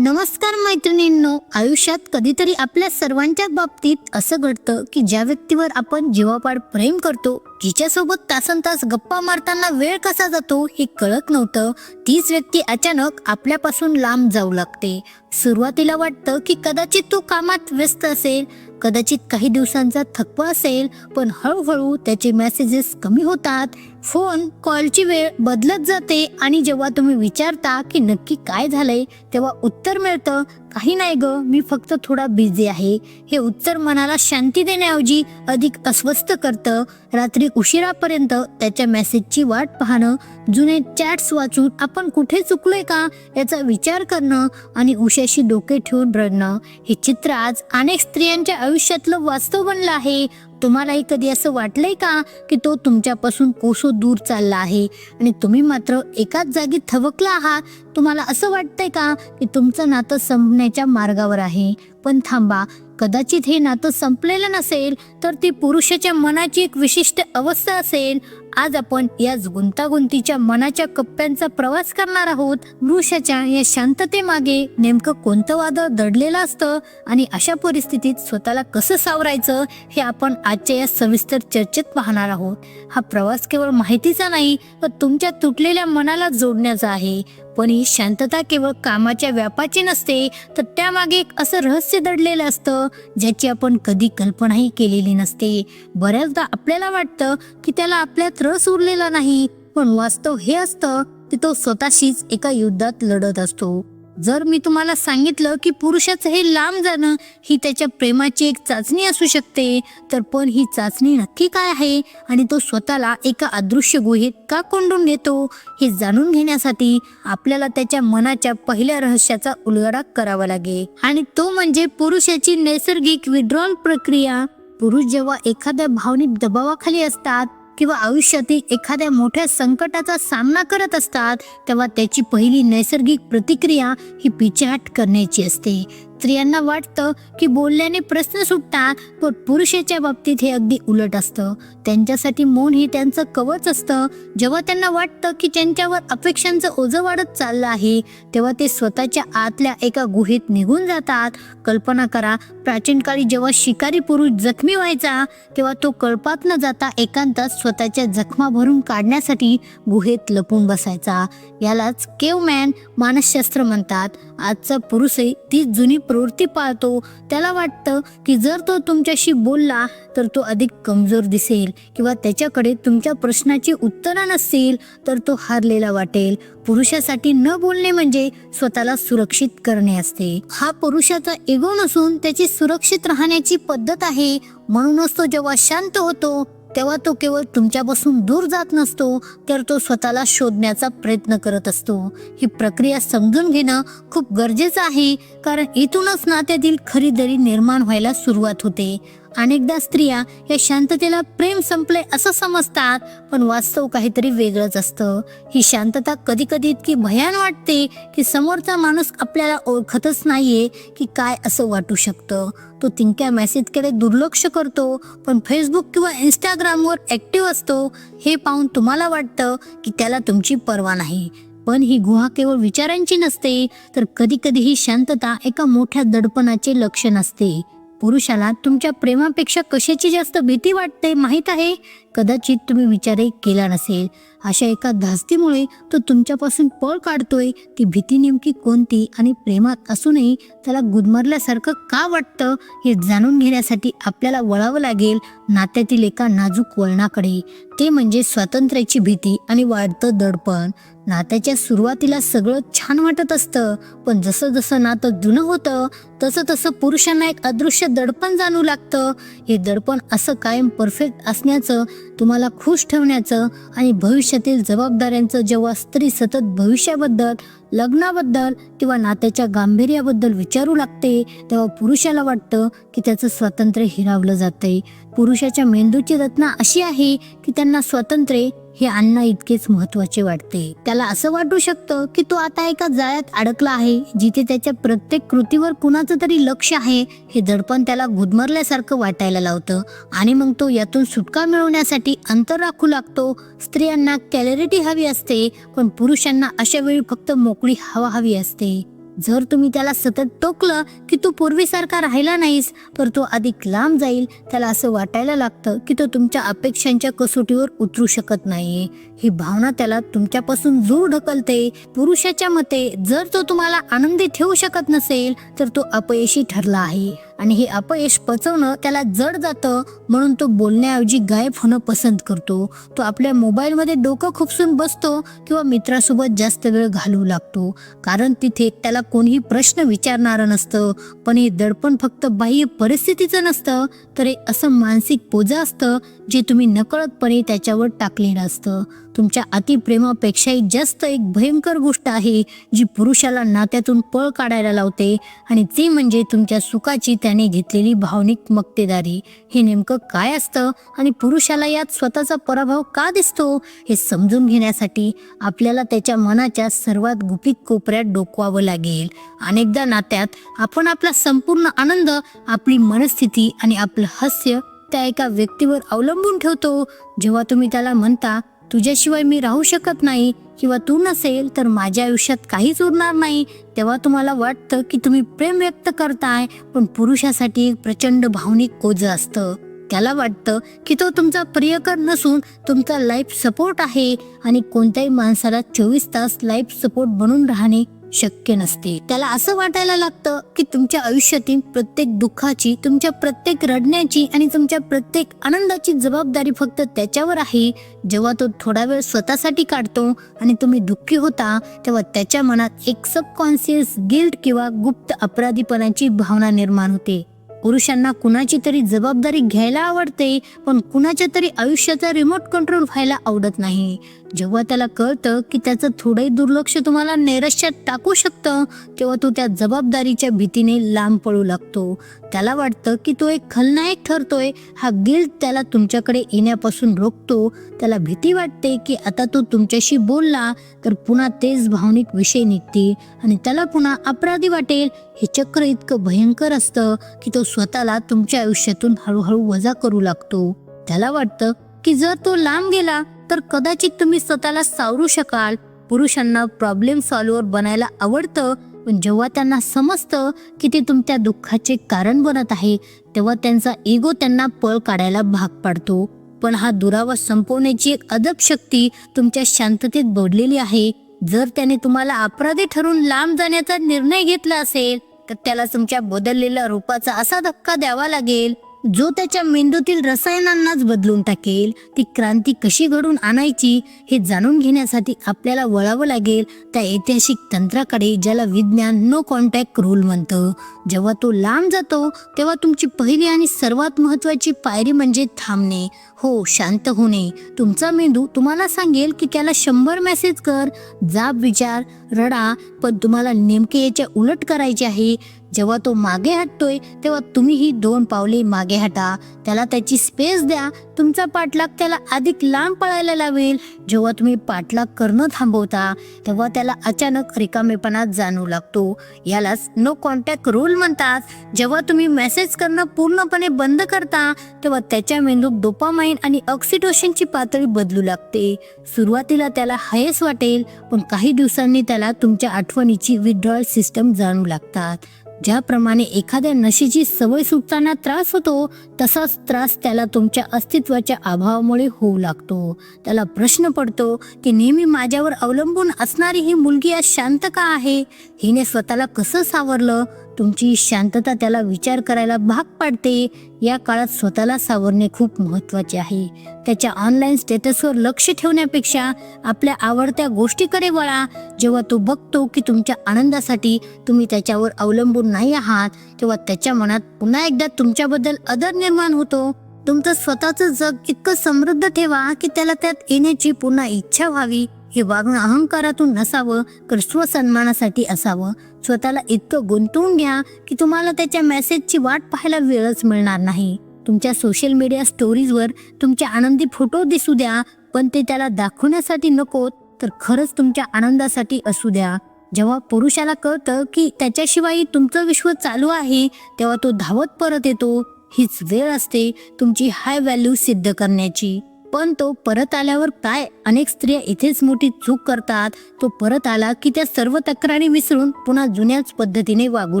नमस्कार मैत्रिणींनो, आयुष्यात कधीतरी आपल्या सर्वांच्या बाबतीत असं घडतं की ज्या व्यक्तीवर आपण जीवापाड प्रेम करतो, जिच्यासोबत तासनतास गप्पा मारताना वेळ कसा जातो हे कळत नव्हतं, तीच व्यक्ती अचानक आपल्यापासून लांब जाऊ लागते. सुरुवातीला वाटतं की कदाचित तो कामात व्यस्त असेल, कदाचित काही दिवसांचा थकवा असेल, पण हळूहळू त्याचे मेसेजेस कमी होतात, फोन कॉलची वेळ बदलत जाते आणि जेव्हा तुम्ही विचारता की नक्की काय झालंय, तेव्हा उत्तर मिळतं, काही नाही ग, मी फक्त थोडा बिझी आहे. हे उत्तर मनाला शांती देण्याऐवजी अधिक अस्वस्थ करतं. रात्री उशिरापर्यंत त्याच्या मेसेजची वाट पाहणं, जुने चॅट्स वाचून आपण कुठे चुकलोय का याचा विचार करणं आणि उशाशी डोके ठेवून रडणं, हे चित्र आज अनेक स्त्रियांच्या आयुष्यातलं वास्तव बनलं आहे. तुम्हालाही कधी असं वाटलंय का की तो तुमच्यापासून कोसो दूर चालला आहे आणि तुम्ही मात्र एकाच जागी थबकला आहात? तुम्हाला असं वाटतंय का की तुमचं नातं संपण्याच्या मार्गावर आहे? पण थांबा, कदाचित हे नातं संपलेलं नसेल, तर ती पुरुषाच्या मनाची एक विशिष्ट अवस्था असेल. आज आपण याच गुंतागुंतीच्या मनाच्या कप्प्यांचा प्रवास करणार आहोत. पुरुषाच्या या शांततेमागे नेमकं कोणतं वादळ दडलेलं असतं आणि अशा परिस्थितीत स्वतःला कसं सावरायचं हे आपण आजच्या या सविस्तर चर्चेत पाहणार आहोत. हा प्रवास केवळ माहितीचा नाही, तर तुमच्या तुटलेल्या मनाला जोडण्याचा आहे. पण ही शांतता केवळ कामाच्या व्यापाची नसते, तर त्यामागे एक असं रहस्य दडलेलं असतं ज्याची आपण कधी कल्पनाही केलेली नसते. बऱ्याचदा आपल्याला वाटतं की त्याला आपल्यात रस उरलेला नाही, पण वास्तव हे असतं की तो स्वतःशीच एका युद्धात लढत असतो. जर मी तुम्हाला सांगितलं की पुरुषाचं हे लांब जाणं ही त्याच्या प्रेमाची एक चाचणी असू शकते, तर पण ही चाचणी नक्की काय आहे आणि तो स्वतःला एका अदृश्य गुहेत का कोंडून घेतो, हे जाणून घेण्यासाठी आपल्याला त्याच्या मनाच्या पहिल्या रहस्याचा उलगडा करावा लागेल. आणि तो म्हणजे पुरुषाची नैसर्गिक विड्रॉल प्रक्रिया. पुरुष जेव्हा एखाद्या भावनिक दबावाखाली असतात किंवा आयुष्यातील एखाद्या मोठ्या संकटाचा सामना करत असतात, तेव्हा त्याची पहिली नैसर्गिक प्रतिक्रिया ही पिछेहाट करण्याची असते. स्त्रियांना वाटतं की बोलल्याने प्रश्न सुटतात, पण पुरुषाच्या बाबतीत हे अगदी उलट असतं. त्यांच्यासाठी मौन हे त्यांचं कवच असतं. जेव्हा त्यांना वाटतं की त्यांच्यावर अपेक्षांचं ओझं वाढत चाललं आहे, तेव्हा ते स्वतःच्या आतल्या एका गुहेत निघून जातात. कल्पना करा, प्राचीन काळी जेव्हा शिकारी पुरुष जखमी व्हायचा, तेव्हा तो कळपात न जाता एकांतात स्वतःच्या जखमा भरून काढण्यासाठी गुहेत लपून बसायचा. यालाच केवमॅन मानसशास्त्र म्हणतात. आजचा पुरुषही ती जुनी प्रवृत्ती पाळतो. त्याला वाटतं की जर तो तुमच्याशी बोलला तर तो अधिक कमजोर दिसेल किंवा त्याच्याकडे तुमच्या प्रश्नाची उत्तरं नसतील तर तो हारलेला वाटेल. पुरुषासाठी न बोलणे म्हणजे स्वतःला सुरक्षित करणे असते. हा पुरुषाचा इगो नसून त्याची सुरक्षित राहण्याची पद्धत आहे. म्हणूनच तो जेव्हा शांत होतो तेव्हा तो केवळ तुमच्यापासून दूर जात नसतो, तर तो स्वतःला शोधण्याचा प्रयत्न करत असतो. ही प्रक्रिया समजून घेणं खूप गरजेचं आहे, कारण इथूनच नात्यातील खरी दरी निर्माण व्हायला सुरुवात होते. अनेकदा स्त्रिया या शांततेला प्रेम संपले असं समजतात, पण वास्तव काहीतरी वेगळंच असतं. ही शांतता कधी कधी इतकी भयान वाटते की समोरचा माणूस आपल्याला ओळखतच नाहीये की काय असं वाटू शकतं. तो तिनक्या मेसेजकडे दुर्लक्ष करतो, पण फेसबुक किंवा इंस्टाग्रामवर ॲक्टिव्ह असतो. हे पाहून तुम्हाला वाटतं की त्याला तुमची पर्वा नाही, पण ही गुहा केवळ विचारांची नसते, तर कधी कधी ही शांतता एका मोठ्या दडपणाचे लक्षण असते. पुरुषाला तुमच्या प्रेमापेक्षा कशाची जास्त भीती वाटते माहीत आहे? कदाचित तुम्ही विचारही केला नसेल. अशा एका धास्तीमुळे तो तुमच्यापासून पळ काढतोय. ती भीती नेमकी कोणती आणि प्रेमात असूनही त्याला गुदमरल्यासारखं का वाटतं, हे जाणून घेण्यासाठी आपल्याला वळावं लागेल नात्यातील एका नाजूक वळणाकडे. ते म्हणजे स्वातंत्र्याची भीती आणि वाढतं दडपण. नात्याच्या सुरुवातीला सगळं छान वाटत असतं, पण जसं जसं नातं जुनं होतं तसं तसं पुरुषांना एक अदृश्य दडपण जाणू लागतं. हे दडपण असं कायम परफेक्ट असण्याचं, तुम्हाला खुश ठेवण्याचं आणि भविष्यातील जबाबदाऱ्यांचं. जेव्हा स्त्री सतत भविष्याबद्दल, लग्नाबद्दल किंवा नात्याच्या गांभीर्याबद्दल विचारू लागते, तेव्हा पुरुषाला वाटतं की त्याचं स्वातंत्र्य हिरावलं जातंय. पुरुषाच्या मेंदूची रचना अशी आहे की त्यांना स्वातंत्र्य हे आणणं इतकेच महत्त्वाचे वाटते. त्याला असं वाटू शकतं की तो आता एका जाळ्यात अडकला आहे, जिथे त्याच्या प्रत्येक कृतीवर कुणाचं तरी लक्ष आहे. हे दडपण त्याला गुदमरल्यासारखं वाटायला लावतं आणि मग तो यातून सुटका मिळवण्यासाठी अंतर राखू लागतो. स्त्रियांना क्लॅरिटी हवी असते, पण पुरुषांना अशा वेळी फक्त मोकळी हवा हवी असते. जर तुम्ही त्याला सतत टोकलं की तू पूर्वीसारखा राहिला नाहीस तर तो अधिक लांब जाईल. त्याला असं वाटायला लागतं की तो तुमच्या अपेक्षांच्या कसोटीवर उतरू शकत नाहीये. ही भावना त्याला तुमच्यापासून दूर ढकलते. पुरुषाच्या मते जर तो तुम्हाला आनंदी ठेवू शकत नसेल तर तो अपयशी ठरला आहे आणि हे अपयश पचवणं त्याला जड जातं, म्हणून तो बोलण्याऐवजी गायब होणं पसंत करतो. तो आपल्या मोबाईलमध्ये डोकं खुपसून बसतो किंवा मित्रासोबत जास्त वेळ घालवू लागतो, कारण तिथे त्याला कोणीही प्रश्न विचारणारं नसतं. पण हे दडपण फक्त बाह्य परिस्थितीचं नसतं, तर एक असं मानसिक पोजा असतं जे तुम्ही नकळतपणे त्याच्यावर टाकलेलं असतं. तुमच्या अतिप्रेमापेक्षाही जास्त एक भयंकर गोष्ट आहे जी पुरुषाला नात्यातून पळ काढायला लावते, आणि ती म्हणजे तुमच्या सुखाची त्याने घेतलेली भावनिक मक्तेदारी. हे नेमकं काय असतं आणि पुरुषाला यात स्वतःचा पराभव का दिसतो हे समजून घेण्यासाठी आपल्याला त्याच्या मनाच्या सर्वात गुपित कोपऱ्यात डोकवावं लागेल. अनेकदा नात्यात आपण आपला संपूर्ण आनंद, आपली मनस्थिती आणि आपलं हास्य त्या एका व्यक्तीवर अवलंबून ठेवतो. जेव्हा तुम्ही त्याला म्हणता तुझ्याशिवाय मी राहू शकत नाही किंवा तू नसेल तर माझ्या आयुष्यात काहीच उरणार नाही, तेव्हा तुम्हाला वाटतं की तुम्ही प्रेम व्यक्त करताय, पण पुरुषासाठी एक प्रचंड भावनिक ओझं असतं. त्याला वाटतं की तो तुमचा प्रियकर नसून तुमचा लाईफ सपोर्ट आहे, आणि कोणत्याही माणसाला 24 तास लाईफ सपोर्ट बनून राहणे शक्य नसते. त्याला असं वाटायला लागतं की तुमच्या आयुष्यातील प्रत्येक दुःखाची, तुमच्या प्रत्येक रडण्याची आणि तुमच्या प्रत्येक आनंदाची जबाबदारी फक्त त्याच्यावर आहे. जेव्हा तो थोडा वेळ स्वतःसाठी काढतो आणि तुम्ही दुःखी होता, तेव्हा त्याच्या मनात एक सबकॉन्शियस गिल्ट किंवा गुप्त अपराधीपणाची भावना निर्माण होते. पुरुषांना कुणाची तरी जबाबदारी घ्यायला आवडते, पण कुणाच्या तरी आयुष्याचा रिमोट कंट्रोल व्हायला आवडत नाही. जेव्हा त्याला कळतं की त्याचं थोडंही दुर्लक्ष तुम्हाला नैराश्यात टाकू शकतं, तेव्हा तो त्या जबाबदारीच्या भीतीने लांब पळू लागतो. त्याला वाटतं की तो एक खलनायक ठरतोय. हा गिल्ट त्याला तुमच्याकडे येण्यापासून रोखतो. त्याला भीती वाटते की आता तो तुमच्याशी बोलला तर पुन्हा तेच भावनिक विषय निघतील आणि त्याला पुन्हा अपराधी वाटेल. हे चक्र इतकं भयंकर असतं की तो स्वतःला तुमच्या आयुष्यातून हळूहळू वजा करू लागतो. त्याला वाटतं की जर तो लांब गेला तर कदाचित तुम्ही स्वतःला सावरू शकाल. पुरुषांना प्रॉब्लेम सॉल्व्हर बनायला आवडतं, पण जेव्हा त्यांना समजतं की ते तुमच्या दुःखाचे कारण बनत आहे, तेव्हा त्यांचा इगो त्यांना पळ काढायला भाग पाडतो. पण हा दुरावा संपवण्याची एक अदब शक्ती तुमच्या शांततेत दडलेली आहे. जर त्याने तुम्हाला अपराधी ठरून लांब जाण्याचा निर्णय घेतला असेल तर त्याला तुमच्या बदललेल्या रूपाचा असा धक्का द्यावा लागेल जो त्याच्या मेंदूतील रसायनांनाच बदलून टाकेल. ती क्रांती कशी घडून आणायची हे जाणून घेण्यासाठी आपल्याला वळावं लागेल त्या ऐतिहासिक तंत्राकडे ज्याला विज्ञान नो कॉन्टॅक्ट रूल म्हणतं. जेव्हा तो लांब जातो तेव्हा तुमची पहिली आणि सर्वात महत्त्वाची पायरी म्हणजे थांबणे. हो, शांत होणे. तुमचा मेंदू तुम्हाला सांगेल की त्याला 100 मेसेज कर, जाब विचार, रडा, पण तुम्हाला नेमके याच्या उलट करायचे आहे. जेव्हा तो मागे हटतोय तेव्हा तुम्हीही 2 पावले मागे हटा. त्याला त्याची स्पेस द्या. तुमचा पाठलाग त्याला अधिक लांब पळायला लावेल. जेव्हा तुम्ही पाठलाग करणं थांबवता तेव्हा त्याला अचानक रिकामेपणा जाणवू लागतो. यालाच नो कॉन्टॅक्ट रूल म्हणतात. जेव्हा तुम्ही मेसेज करणं पूर्णपणे बंद करता तेव्हा त्याच्या मेंदूत डोपामाइन आणि ऑक्सिटोसिनची पातळी बदलू लागते. सुरुवातीला त्याला हयस वाटेल, पण काही दिवसांनी त्याला तुमच्या आठवणीची विथड्रॉल सिस्टम जाणू लागतात. ज्याप्रमाणे एखाद्या नशेची सवय सुटताना त्रास होतो, तसाच त्रास त्याला तुमच्या अस्तित्वाच्या अभावामुळे होऊ लागतो. त्याला प्रश्न पडतो की नेहमी माझ्यावर अवलंबून असणारी ही मुलगी आज शांत का आहे? हिने स्वतःला कसं सावरलं? तुमची शांतता त्याला विचार करायला भाग पाडते. या काळात स्वतःला सावरणे खूप महत्त्वाचे आहे. त्याच्या ऑनलाईन स्टेटसवर लक्ष ठेवण्यापेक्षा आपल्या आवडत्या गोष्टीकडे वळा. जेव्हा तो बघतो की तुमच्या आनंदासाठी तुम्ही त्याच्यावर अवलंबून नाही आहात, तेव्हा त्याच्या मनात पुन्हा एकदा तुमच्याबद्दल आदर निर्माण होतो. तुमचं स्वतःचं जग इतकं समृद्ध ठेवा की त्याला त्यात येण्याची पुन्हा इच्छा व्हावी. हे वागणं अहंकारातून नसावं, तर स्वसन्मानासाठी असावं. स्वतःला इतकं गुंतवून घ्या की तुम्हाला त्याच्या मेसेजची वाट पाहायला वेळच मिळणार नाही. तुमच्या सोशल मीडिया स्टोरीजवर तुमचे आनंदी फोटो दिसू द्या, पण ते त्याला दाखवण्यासाठी नकोत, तर खरंच तुमच्या आनंदासाठी असू द्या. जेव्हा पुरुषाला कळतं की त्याच्याशिवाय तुमचं विश्व चालू आहे, तेव्हा तो धावत परत येतो. हीच वेळ असते तुमची हाय व्हॅल्यू सिद्ध करण्याची. पण तो परत आल्यावर काय, अनेक स्त्रिया इथेच मोठी चूक करतात. तो परत आला की त्या सर्व तक्रारी विसरून पुन्हा जुन्याच पद्धतीने वागू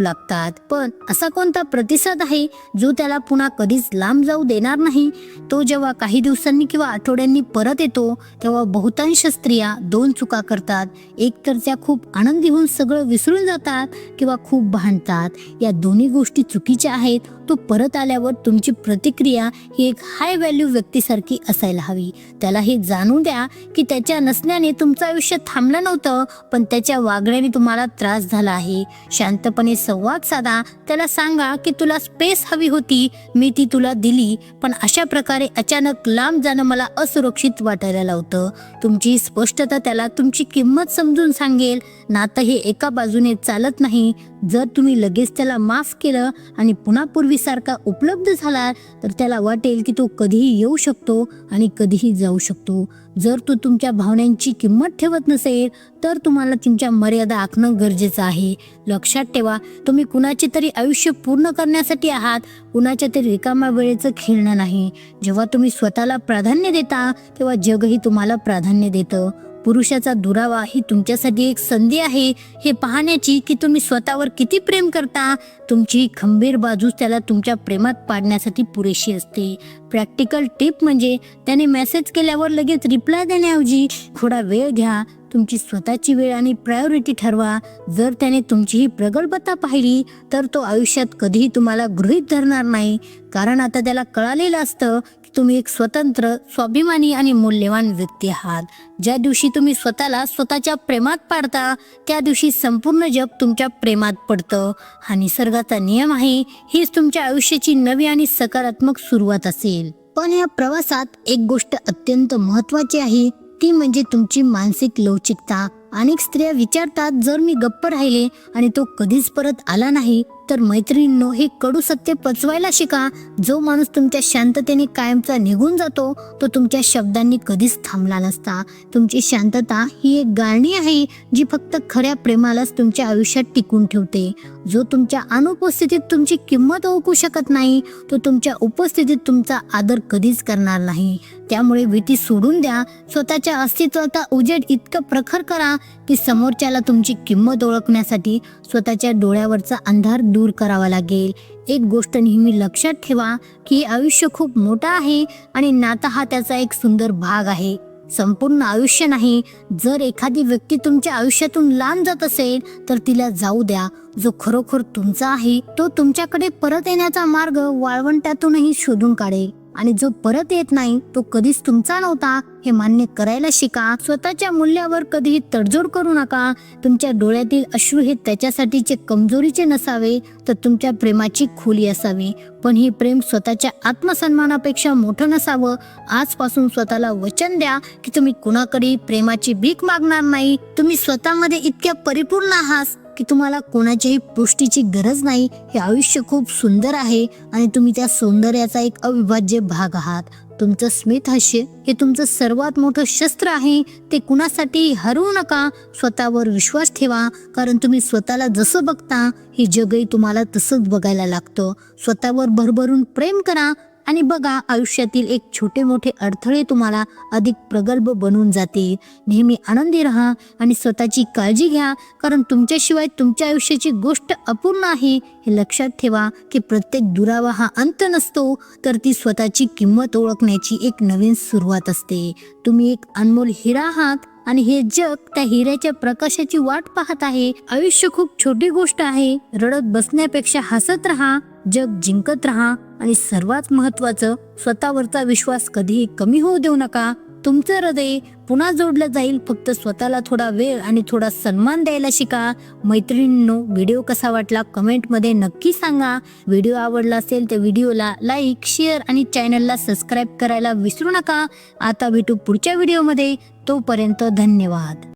लागतात. पण असा कोणता प्रतिसाद आहे जो त्याला पुन्हा कधीच लांब जाऊ देणार नाही? तो जेव्हा काही दिवसांनी किंवा आठवड्यांनी परत येतो तेव्हा बहुतांश स्त्रिया दोन चुका करतात. एक तर त्या खूप आनंदी होऊन सगळं विसरून जातात किंवा खूप भांडतात. या दोन्ही गोष्टी चुकीच्या आहेत. तो परत आल्यावर तुमची प्रतिक्रिया ही एक हाय व्हॅल्यू व्यक्तीसारखी असायला हवी. त्याला हे जाणून द्या की त्याच्या नसण्याने तुमचं आयुष्य थांबलं नव्हतं, पण त्याच्या वागण्याने तुम्हाला त्रास झाला आहे. शांतपणे संवाद साधा. त्याला सांगा की तुला स्पेस हवी होती, मी ती तुला दिली, पण अशा प्रकारे अचानक लांब जाणं मला असुरक्षित वाटायला लावतं. तुमची स्पष्टता त्याला तुमची किंमत समजून सांगेल. नातं हे एका बाजूने चालत नाही. जर तुम्ही लगेच त्याला माफ केलं आणि पुन्हा पूर्वीसारखा उपलब्ध झाला तर त्याला वाटेल की तो कधीही येऊ शकतो आणि कधीही जाऊ शकतो. जर तो तुमच्या भावनांची किंमत ठेवत नसेल तर तुम्हाला तुमच्या मर्यादा आखणं गरजेचं आहे. लक्षात ठेवा, तुम्ही कुणाचे तरी आयुष्य पूर्ण करण्यासाठी आहात, कुणाच्या तरी रिकाम्या वेळेचं खेळणं नाही. जेव्हा तुम्ही स्वतःला प्राधान्य देता तेव्हा जगही तुम्हाला प्राधान्य देतं. पुरुषाचा दुरावा ही तुमच्यासाठी एक संधी आहे हे पाहण्याची की तुम्ही स्वतःवर किती प्रेम करता. तुमची खंबीर बाजूच त्याला तुमच्या प्रेमात पाडण्यासाठी पुरेशी असते. प्रॅक्टिकल टिप म्हणजे त्याने मेसेज केल्यावर लगेच रिप्लाय देण्याऐवजी थोडा वेळ घ्या. तुमची स्वतःची वेळ आणि प्रायोरिटी ठरवा. जर त्याने तुमची ही प्रगल्भता पाहिली तर तो आयुष्यात कधीही तुम्हाला गृहीत धरणार नाही, कारण आता त्याला कळालेलं असतं की तुम्ही एक स्वतंत्र, स्वाभिमानी आणि मूल्यवान व्यक्ती आहात. ज्या दिवशी तुम्ही स्वतःला स्वतःच्या प्रेमात पाडता त्या दिवशी संपूर्ण जग तुमच्या प्रेमात पडतं. हा निसर्गाचा नियम आहे. हीच तुमच्या आयुष्याची नवी आणि सकारात्मक सुरुवात असेल. पण या प्रवासात एक गोष्ट अत्यंत महत्त्वाची आहे, ती म्हणजे तुमची मानसिक लवचिकता. अनेक स्त्रिया विचारतात, जर मी गप्प राहिले आणि तो कधीच परत आला नाही तर मैत्रिणींनो, हे कडू सत्य पचवायला शिका. जो माणूस तुमच्या शांततेने कायमचा निघून जातो तो तुमच्या शब्दांनी कधीच थांबला नसता. तुमची शांतता ही एक गाळणी आहे जी फक्त खऱ्या प्रेमालाच तुमच्या आयुष्यात टिकून ठेवते. जो तुमच्या अनुपस्थितीत तुमची किंमत ओळखू शकत नाही तो तुमच्या उपस्थितीत तुमचा आदर कधीच करणार नाही. त्यामुळे भीती सोडून द्या. स्वतःच्या अस्तित्वाचा उजेड इतकं प्रखर करा की समोरच्याला तुमची किंमत ओळखण्यासाठी स्वतःच्या डोळ्यावरचा अंधार दूर करावा लागेल. एक गोष्ट नेहमी लक्षात ठेवा की आयुष्य खूप मोठं आहे आणि नातं हा त्याचा एक सुंदर भाग आहे, संपूर्ण आयुष्य नाही. जर एखादी व्यक्ती तुमच्या आयुष्यातून लांब जात असेल तर तिला जाऊ द्या. जो खरोखर तुमचा आहे तो तुमच्याकडे परत येण्याचा मार्ग वाळवंटातूनही शोधून काढेल, आणि जो परत येत नाही तो कधीच तुमचा नव्हता हे मान्य करायला शिका. स्वतःच्या मूल्यावर कधीही तडजोड करू नका. तुमच्या डोळ्यातील अश्रू हे त्याच्यासाठीचे कमजोरीचे नसावे तर तुमच्या प्रेमाची खोली असावी. पण हे प्रेम स्वतःच्या आत्मसन्मानापेक्षा मोठं नसावं. आजपासून स्वतःला वचन द्या की तुम्ही कुणाकडे प्रेमाची भीक मागणार नाही. तुम्ही स्वतःमध्ये इतक्या परिपूर्ण आहात की तुम्हाला कोणाच्याही पुष्टीची गरज नाही. हे आयुष्य खूप सुंदर आहे आणि तुम्ही त्या सौंदर्याचा एक अविभाज्य भाग आहात. तुमचं स्मित हास्य हे तुमचं सर्वात मोठं शस्त्र आहे. ते कुणासाठी हरवू नका. स्वतःवर विश्वास ठेवा, कारण तुम्ही स्वतःला जसं बघता हे जगही तुम्हाला तसंच बघायला लागतं. स्वतःवर भरभरून प्रेम करा आणि बघा, आयुष्यातील एक छोटे मोठे अडथळे तुम्हाला अधिक प्रगल्भ बनवून जातील. नेहमी आनंदी राहा आणि स्वतःची काळजी घ्या, कारण तुमच्याशिवाय तुमच्या आयुष्याची गोष्ट अपूर्ण आहे. हे लक्षात ठेवा की प्रत्येक दुरावा हा अंत नसतो, तर ती स्वतःची किंमत ओळखण्याची एक नवीन सुरुवात असते. तुम्ही एक अनमोल हिरा आहात आणि हे जग त्या हिऱ्याच्या प्रकाशाची वाट पाहत आहे. आयुष्य खूप छोटी गोष्ट आहे. रडत बसण्यापेक्षा हसत राहा, जग जिंकत राहा आणि सर्वात महत्त्वाचं, स्वतःवरचा विश्वास कधीही कमी होऊ देऊ नका. तुमचं हृदय पुन्हा जोडलं जाईल. फक्त स्वतःला थोडा वेळ आणि थोडा सन्मान द्यायला शिका. मैत्रिणींनो, व्हिडिओ कसा वाटला कमेंटमध्ये नक्की सांगा. व्हिडिओ आवडला असेल तर व्हिडिओला लाईक, शेअर आणि चॅनलला सबस्क्राईब करायला विसरू नका. आता भेटू पुढच्या व्हिडिओमध्ये. तोपर्यंत धन्यवाद.